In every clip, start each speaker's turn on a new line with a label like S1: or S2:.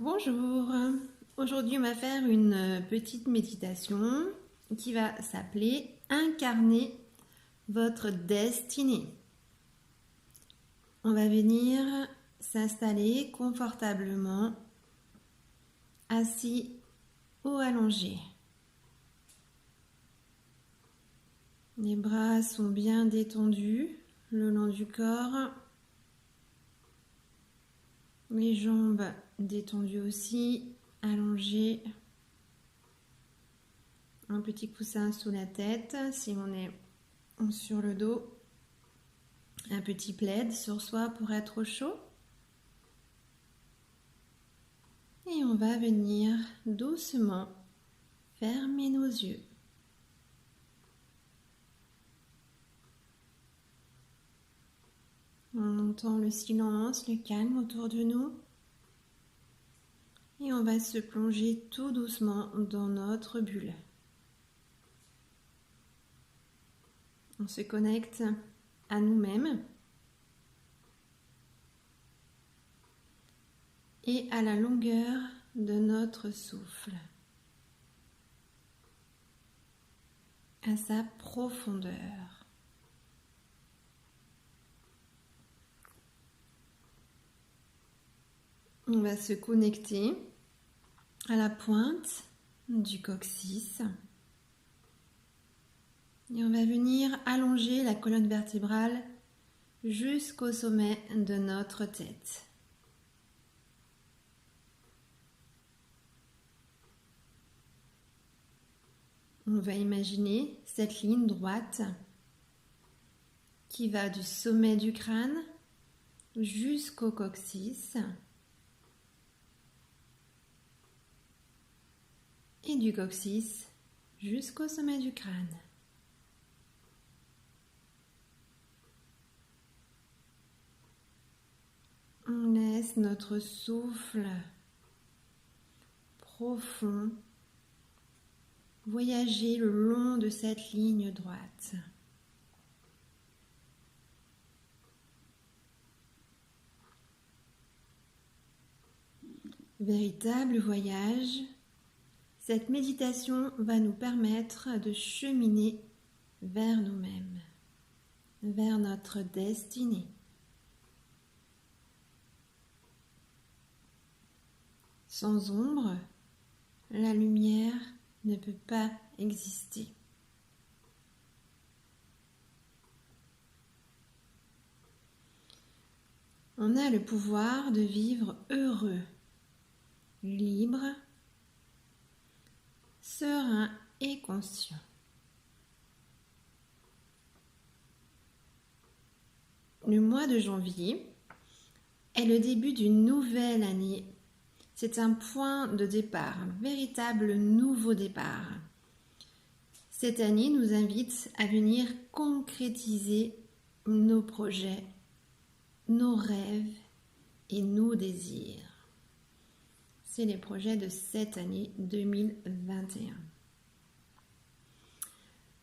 S1: Bonjour, aujourd'hui on va faire une petite méditation qui va s'appeler Incarner votre destinée. On va venir s'installer confortablement, assis ou allongé. Les bras sont bien détendus le long du corps. Les jambes détendues aussi, allongées. Un petit coussin sous la tête si on est sur le dos. Un petit plaid sur soi pour être au chaud. Et on va venir doucement fermer nos yeux. On entend le silence, le calme autour de nous. Et on va se plonger tout doucement dans notre bulle. On se connecte à nous-mêmes et à la longueur de notre souffle, à sa profondeur. On va se connecter à la pointe du coccyx et on va venir allonger la colonne vertébrale jusqu'au sommet de notre tête. On va imaginer cette ligne droite qui va du sommet du crâne jusqu'au coccyx et du coccyx jusqu'au sommet du crâne. On laisse notre souffle profond voyager le long de cette ligne droite. Véritable voyage, cette méditation va nous permettre de cheminer vers nous-mêmes, vers notre destinée. Sans ombre, la lumière ne peut pas exister. On a le pouvoir de vivre heureux, libre, serein et conscient. Le mois de janvier est le début d'une nouvelle année. C'est un point de départ, un véritable nouveau départ. Cette année nous invite à venir concrétiser nos projets, nos rêves et nos désirs. C'est les projets de cette année 2021.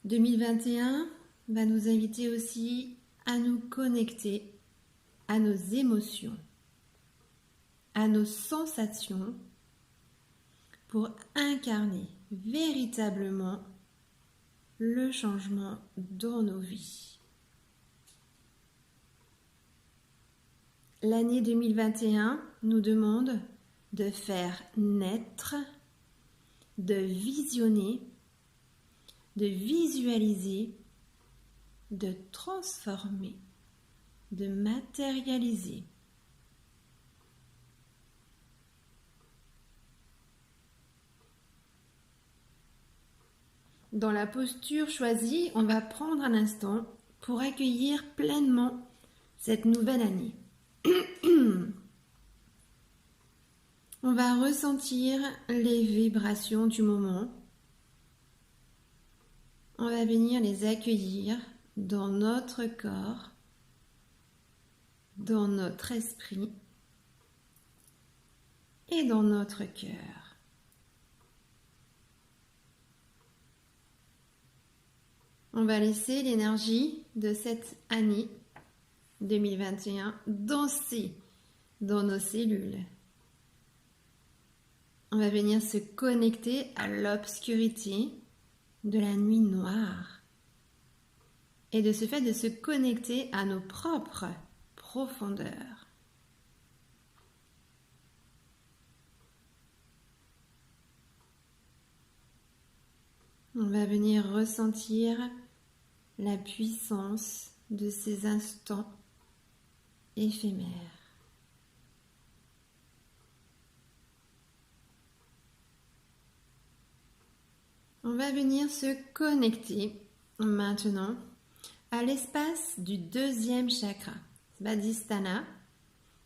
S1: 2021 va nous inviter aussi à nous connecter à nos émotions, à nos sensations pour incarner véritablement le changement dans nos vies. L'année 2021 nous demande de faire naître, de visionner, de visualiser, de transformer, de matérialiser. Dans la posture choisie, on va prendre un instant pour accueillir pleinement cette nouvelle année. On va ressentir les vibrations du moment. On va venir les accueillir dans notre corps, dans notre esprit et dans notre cœur. On va laisser l'énergie de cette année 2021 danser dans nos cellules. on va venir se connecter à l'obscurité de la nuit noire. Et de ce fait de se connecter à nos propres profondeurs. On va venir ressentir la puissance de ces instants éphémères. On va venir se connecter maintenant à l'espace du deuxième chakra, Svadhisthana,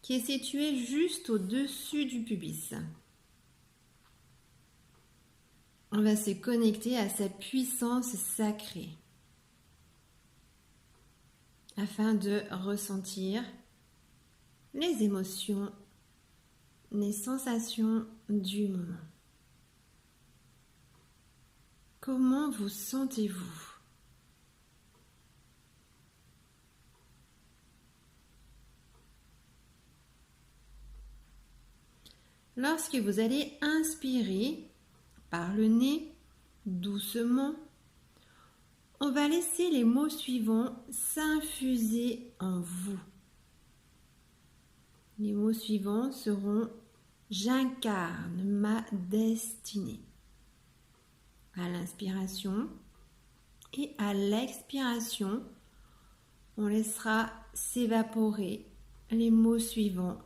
S1: qui est situé juste au-dessus du pubis. On va se connecter à sa puissance sacrée afin de ressentir les émotions, les sensations du moment. Comment vous sentez-vous ? Lorsque vous allez inspirer par le nez, doucement, on va laisser les mots suivants s'infuser en vous. Les mots suivants seront « J'incarne ma destinée » à l'inspiration et à l'expiration, on laissera s'évaporer les mots suivants.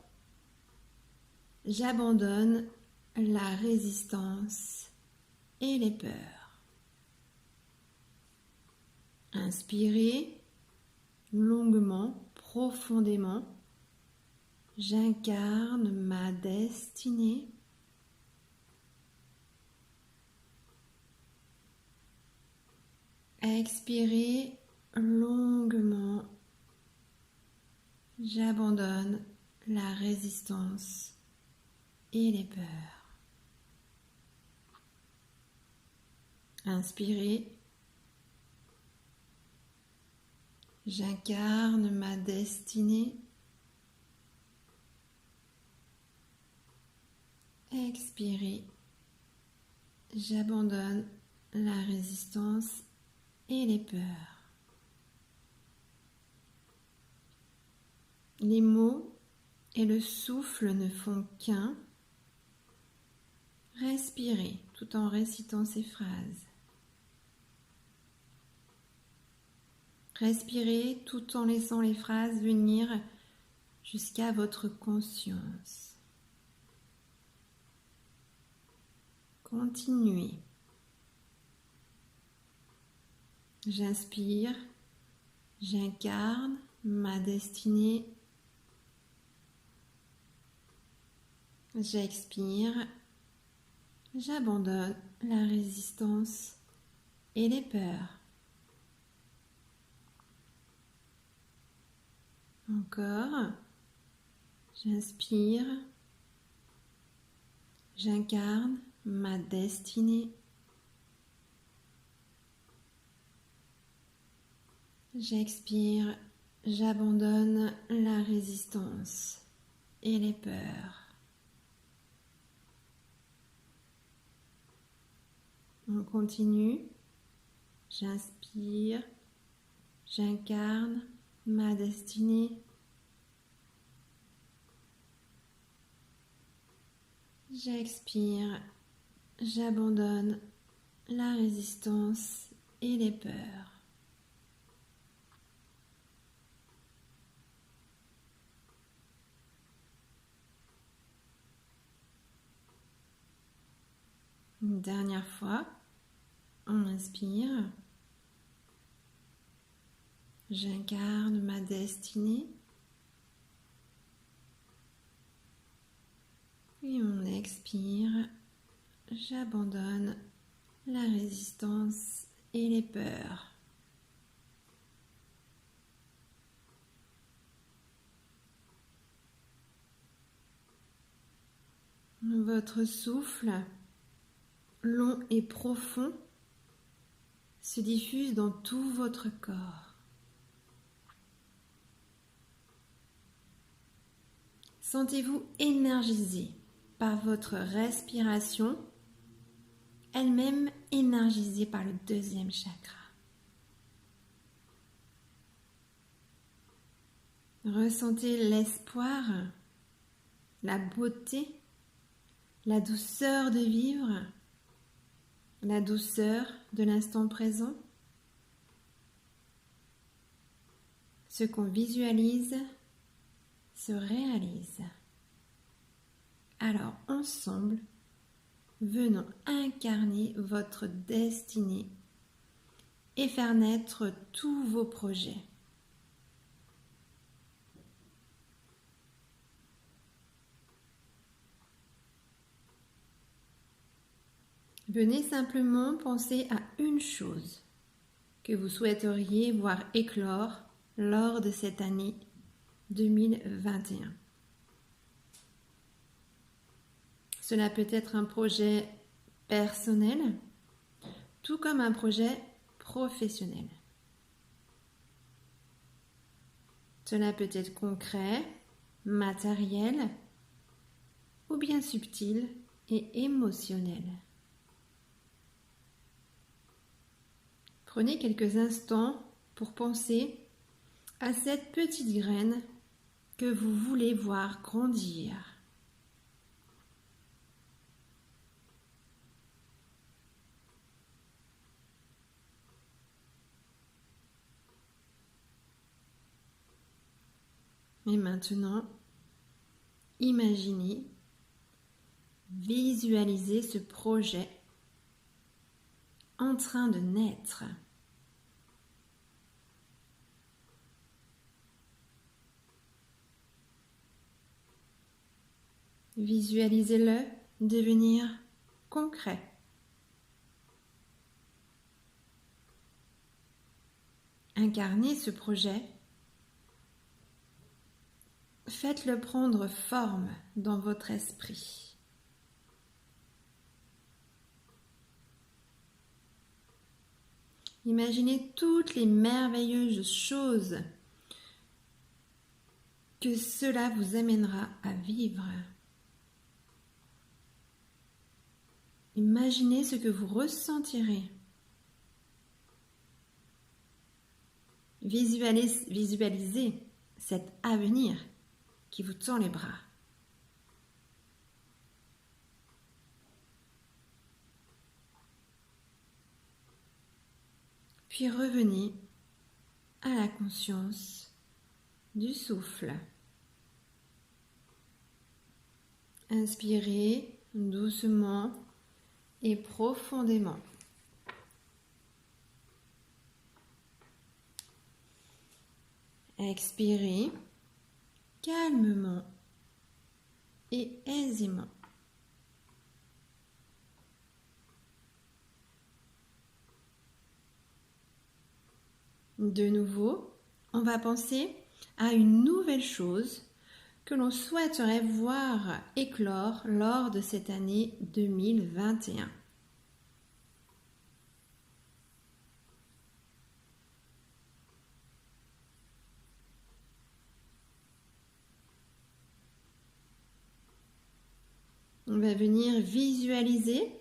S1: J'abandonne la résistance et les peurs. Inspirez longuement, profondément. J'incarne ma destinée. Expirez longuement. J'abandonne la résistance et les peurs. Inspirez. J'incarne ma destinée. Expirez. J'abandonne la résistance et les peurs. Les mots et le souffle ne font qu'un. Respirez tout en récitant ces phrases. Respirez tout en laissant les phrases venir jusqu'à votre conscience. Continuez. J'inspire, j'incarne ma destinée. J'expire, j'abandonne la résistance et les peurs. Encore, j'inspire, j'incarne ma destinée. J'expire, j'abandonne la résistance et les peurs. On continue. J'inspire, j'incarne ma destinée. J'expire, j'abandonne la résistance et les peurs. Une dernière fois, on inspire. J'incarne ma destinée. Et on expire. J'abandonne la résistance et les peurs. Votre souffle, long et profond, se diffuse dans tout votre corps. Sentez-vous énergisé par votre respiration, elle-même énergisée par le deuxième chakra. Ressentez l'espoir, la beauté, la douceur de vivre, la douceur de l'instant présent. Ce qu'on visualise se réalise. Alors ensemble, venons incarner votre destinée et faire naître tous vos projets. Venez simplement penser à une chose que vous souhaiteriez voir éclore lors de cette année 2021. Cela peut être un projet personnel, tout comme un projet professionnel. Cela peut être concret, matériel ou bien subtil et émotionnel. Prenez quelques instants pour penser à cette petite graine que vous voulez voir grandir. Et maintenant, imaginez, visualisez ce projet en train de naître. Visualisez-le devenir concret. Incarnez ce projet. Faites-le prendre forme dans votre esprit. Imaginez toutes les merveilleuses choses que cela vous amènera à vivre. Imaginez ce que vous ressentirez. Visualisez cet avenir qui vous tend les bras. Puis revenez à la conscience du souffle. Inspirez doucement et profondément. Expirez calmement et aisément. De nouveau, on va penser à une nouvelle chose que l'on souhaiterait voir éclore lors de cette année 2021. On va venir visualiser,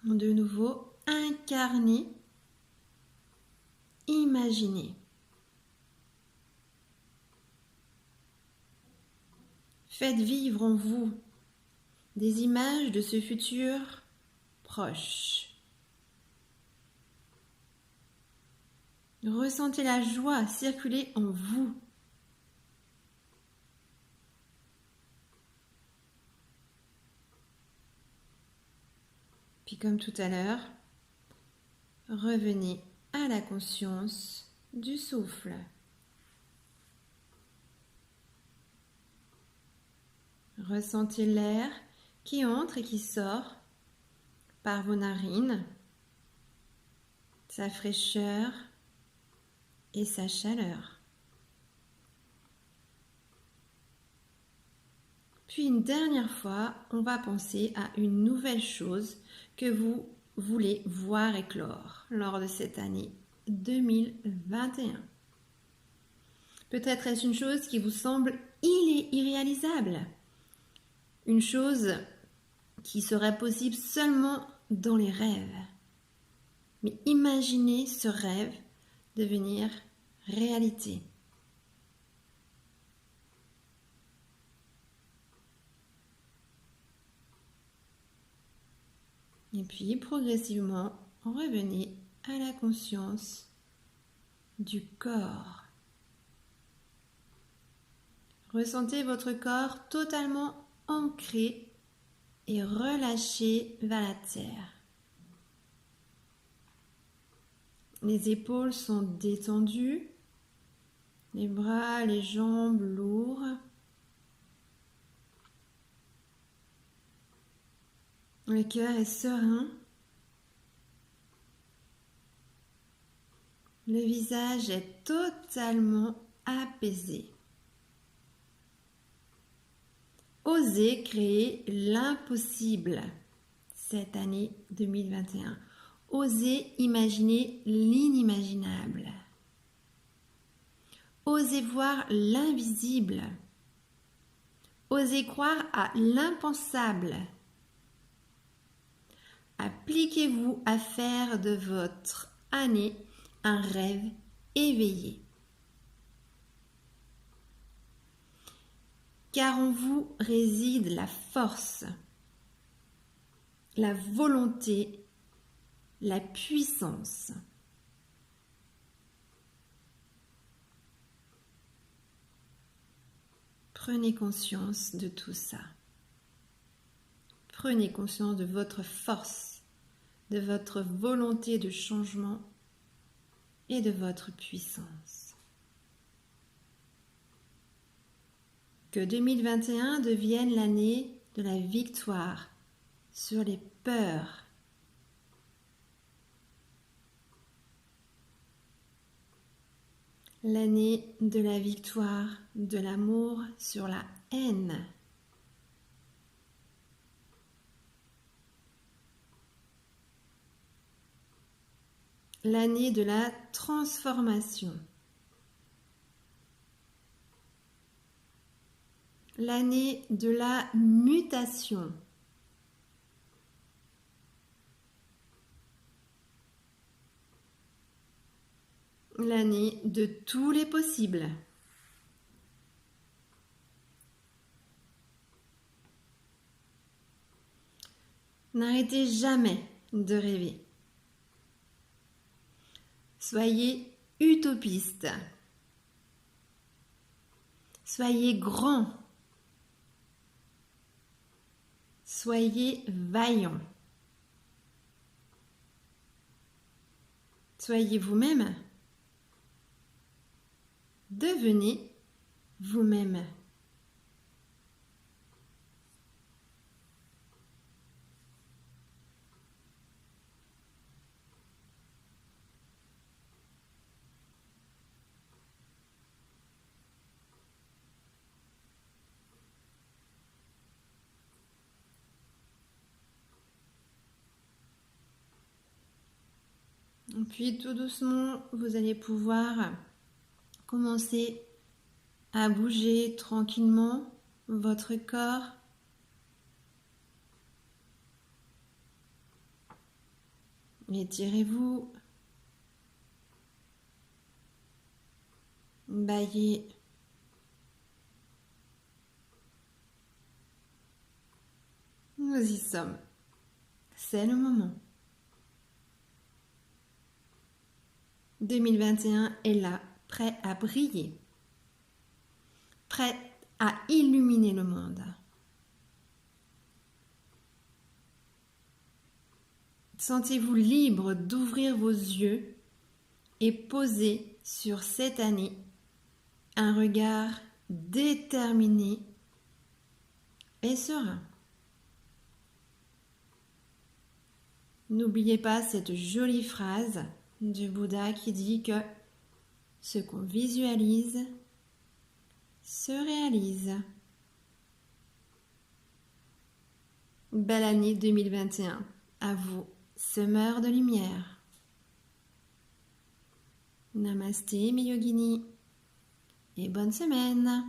S1: de nouveau, incarner, imaginer. Faites vivre en vous des images de ce futur proche. Ressentez la joie circuler en vous. Puis comme tout à l'heure, revenez à la conscience du souffle. Ressentez l'air qui entre et qui sort par vos narines, sa fraîcheur et sa chaleur. Puis une dernière fois, on va penser à une nouvelle chose que vous voulez voir éclore lors de cette année 2021. Peut-être est-ce une chose qui vous semble irréalisable. Une chose qui serait possible seulement dans les rêves. Mais imaginez ce rêve devenir réalité. Et puis, progressivement, revenez à la conscience du corps. Ressentez votre corps totalement ancré et relâché vers la terre. Les épaules sont détendues, les bras, les jambes lourds. Le cœur est serein. Le visage est totalement apaisé. Osez créer l'impossible cette année 2021. Osez imaginer l'inimaginable. Osez voir l'invisible. Osez croire à l'impensable. Appliquez-vous à faire de votre année un rêve éveillé. Car en vous réside la force, la volonté, la puissance. Prenez conscience de tout ça. Prenez conscience de votre force, de votre volonté de changement et de votre puissance. Que 2021 devienne l'année de la victoire sur les peurs. L'année de la victoire de l'amour sur la haine. L'année de la transformation. L'année de la mutation. L'année de tous les possibles. N'arrêtez jamais de rêver. Soyez utopiste. Soyez grand. Soyez vaillant. Soyez vous-même. Devenez vous-même. Et puis tout doucement, vous allez pouvoir commencer à bouger tranquillement votre corps. Étirez-vous. Baillez. Nous y sommes. C'est le moment. 2021 est là, prêt à briller, prêt à illuminer le monde. Sentez-vous libre d'ouvrir vos yeux et poser sur cette année un regard déterminé et serein. N'oubliez pas cette jolie phrase du Bouddha qui dit que ce qu'on visualise se réalise. Belle année 2021 à vous, semeurs de lumière. Namasté, mes yoginis, et bonne semaine.